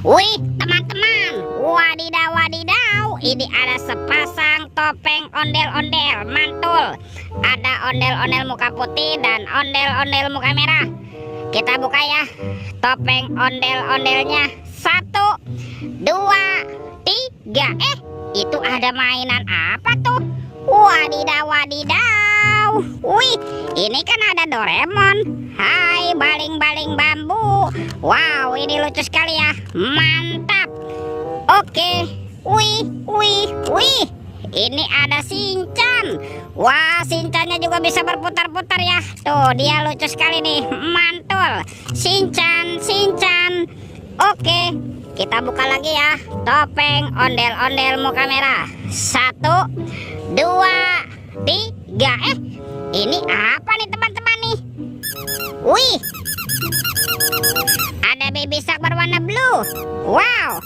Wih, teman-teman, wadidaw wadidaw, ini ada sepasang topeng ondel-ondel mantul. Ada ondel-ondel muka putih dan ondel-ondel muka merah. Kita buka ya topeng ondel-ondelnya. 1, 2, 3. Itu ada mainan apa tuh? Wadidaw wadidaw. Wih, ini kan ada Doraemon. Hai, baling-baling bambu. Wow, ini lucu sekali ya. Mantap. Oke. Wih. Ini ada Shinchan. Wah, Shinchannya juga bisa berputar-putar ya. Tuh, dia lucu sekali nih. Mantul. Shinchan. Oke. Kita buka lagi ya topeng ondel-ondel muka merah. 1, 2, 3. Ini apa nih teman-teman nih? Wih, ada baby shark berwarna blue. Wow,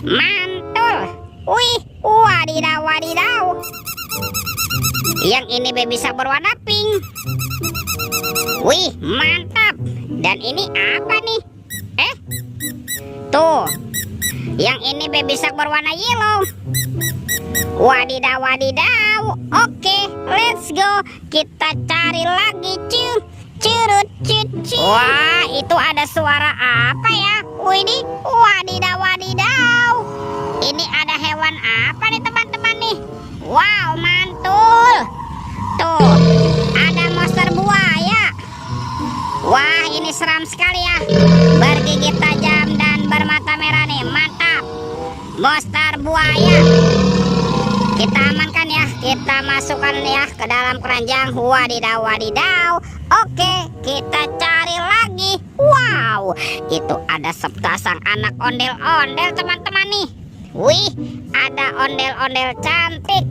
mantul. Wih, wadidaw wadidaw. Yang ini baby shark berwarna pink. Wih, mantap. Dan ini apa nih? Tuh, yang ini baby shark berwarna yellow. Wadidaw wadidaw. Oke, let's go. Kita cari lagi curut. Wah, itu ada suara apa ya? Widih, wadidaw wadidaw. Ini ada hewan apa nih teman-teman nih? Wow, mantul. Tuh, ada monster buaya. Wah, ini seram sekali ya. Bergigit tajam dan bermata merah nih. Mantap. Monster buaya. Kita amankan ya. Kita masukkan ya ke dalam keranjang. Wadidaw wadidaw. Oke, kita cari lagi. Wow, itu ada sepasang anak ondel-ondel teman-teman nih. Wih, ada ondel-ondel cantik.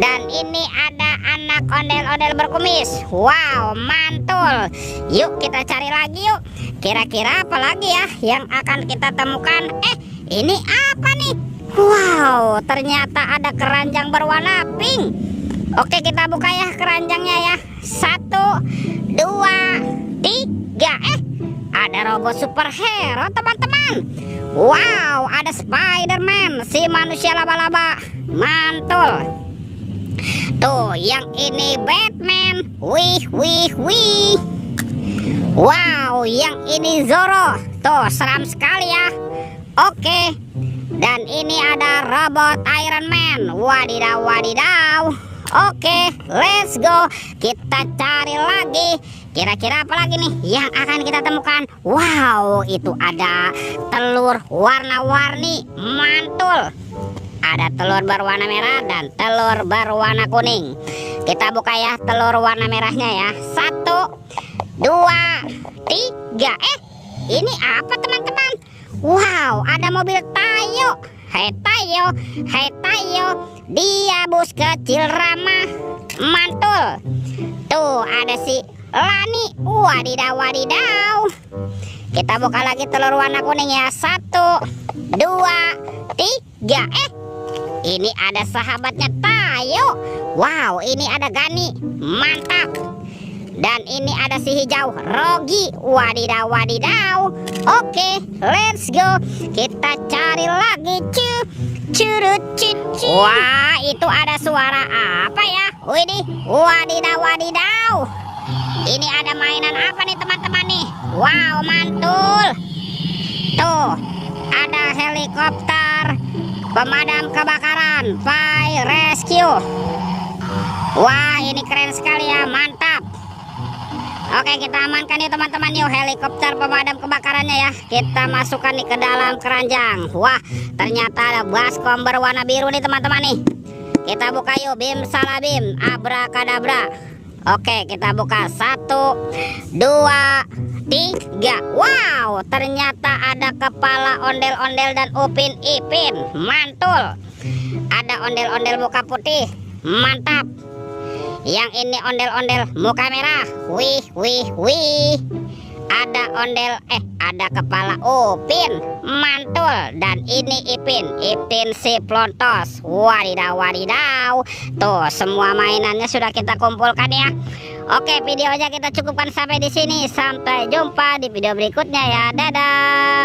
Dan ini ada anak ondel-ondel berkumis. Wow, mantul. Yuk kita cari lagi yuk. Kira-kira apa lagi ya yang akan kita temukan? Ini apa nih? Wow, ternyata ada keranjang berwarna pink. Oke, kita buka ya keranjangnya ya. 1, 2, 3. Ada robot superhero teman-teman. Wow, ada Spider-Man, si manusia laba-laba. Mantul. Tuh, yang ini Batman. Wih. Wow, yang ini Zoro. Tuh, seram sekali ya. Oke. Dan ini ada robot Iron Man. Wadidaw wadidaw. Oke, let's go. Kita cari lagi. Kira-kira apa lagi nih yang akan kita temukan? Wow, itu ada telur warna-warni. Mantul. Ada telur berwarna merah dan telur berwarna kuning. Kita buka ya telur warna merahnya ya. 1, 2, 3. Ini apa teman-teman? Wow, ada mobil Tayo. Hai Tayo. Dia bus kecil ramah. Mantul. Tuh, ada si Lani. Wadidaw wadidaw. Kita buka lagi telur warna kuning ya. 1, 2, 3. Ini ada sahabatnya Tayo. Wow, ini ada Gani. Mantap. Dan ini ada si hijau Rogi. Wadidaw wadidaw. Oke, let's go. Kita cari lagi curut. Wah, itu ada suara apa ya? Widih, wadidaw wadidaw. Ini ada mainan apa nih teman-teman nih? Wow, mantul. Tuh, ada helikopter pemadam kebakaran, fire rescue. Wah, ini keren sekali ya, mantap. Oke, kita amankan yuk teman-teman yuk helikopter pemadam kebakarannya ya. Kita masukkan nih ke dalam keranjang. Wah, ternyata ada baskom berwarna biru nih teman-teman nih. Kita buka yuk, bim salabim, abrakadabra. Oke, kita buka. 1, 2, 3. Wow, ternyata ada kepala ondel-ondel dan upin ipin. Mantul. Ada ondel-ondel muka putih. Mantap. Yang ini ondel-ondel muka merah. Wih. Ada kepala upin. Mantul. Dan ini ipin si plontos. Wadidaw wadidaw. Tuh, semua mainannya sudah kita kumpulkan ya. Oke, videonya kita cukupkan sampai di sini. Sampai jumpa di video berikutnya ya. Dadah.